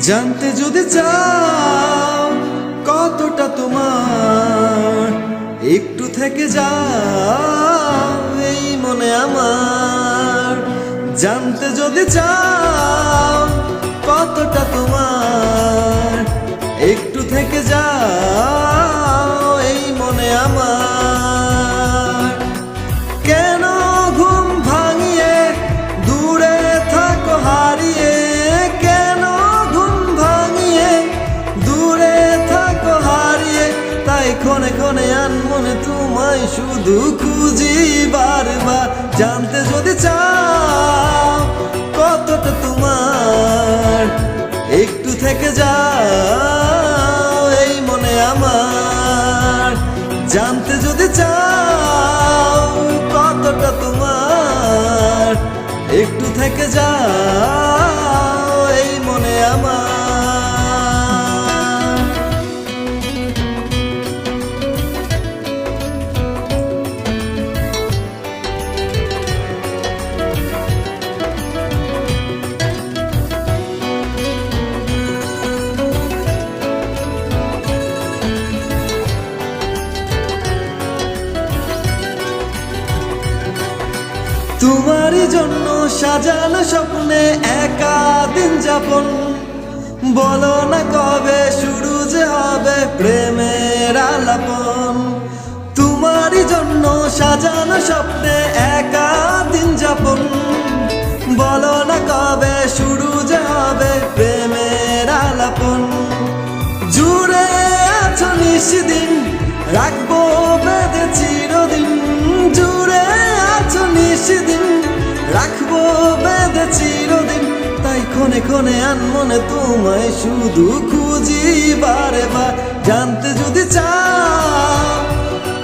জানতে যদি চাও কতটা তোমার, একটু থেকে যাও এই মনে আমার। জানতে যদি চাও কতটা তোমার, একটু থেকে যাও এই মনে আমার। কেন ঘুম ভাঙিয়ে দূরে থাকো হারিয়ে, কেন ঘুম ভাঙিয়ে দূরে থাকো হারিয়ে, তাই ক্ষণে ক্ষণে আনমনে তোমায় শুধু খুঁজি বারবার। জানতে যদি চাও কতটা তোমার, একটু থেকে যাও এই মনে আমার। জানতে যদি চাও কতটা তোমার, একটু থেকে যাও এই মনে আমার। তোমারই জন্য সাজানো স্বপ্নে একা দিন যাপন, বলো না কবে শুরু যে হবে প্রেমের আলাপন। তোমারই জন্য সাজানো স্বপ্নে একা দিন যাপন, বলো না কবে শুরু যে হবে প্রেমের আলাপন। জুড়ে আছো নিশিদিন, রাখবো বেঁধে চিরদিন। জুড়ে আছো নিশিদিন, রাখবো বেঁধে চিরদিন, তাই ক্ষণে ক্ষণে আনমনে তোমায় শুধু খুঁজি বারে বার। জানতে যদি চাও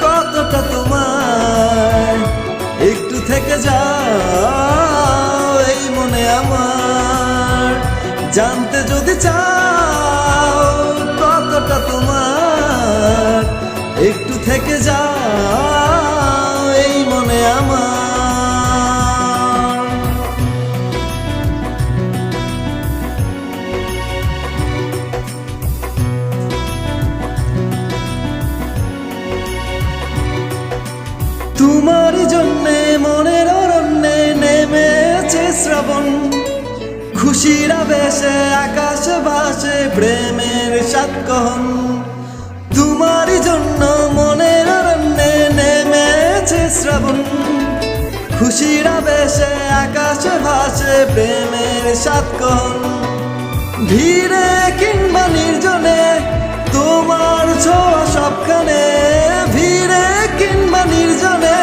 কতটা তোমার, একটু থেকে যাও এই মনে আমার। জানতে যদি চাও কতটা তোমার, একটু থেকে যাও এই মনে আমার। তোমারই জন্যে মনের অরণ্যে নেমেছে শ্রাবণ, খুশির আবেশে আকাশে ভাসে প্রেমের সাতকহন। তোমারই জন্য মনের অরণ্যে নেমেছে শ্রাবণ, খুশির আবেশে আকাশে ভাসে প্রেমের সাতকহন। ভিড়ে কিংবা নির্জনে তোমার ছোঁয়া সবখানে, ভিড়ে কিংবা নির্জনে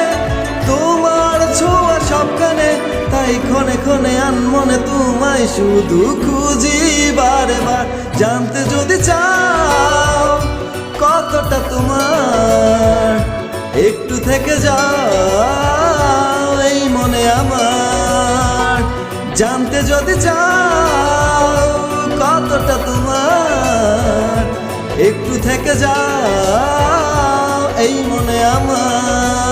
তোমার ছোঁয়া সবখানে, তাই ক্ষণে ক্ষণে আনমনে তোমায় শুধু খুঁজি বারে বার। জানতে যদি চাও কতটা তোমার, একটু থেকে যাও এই মনে আমার। জানতে যদি চাও কতটা তোমার, একটু থেকে যাও এই মনে আমার।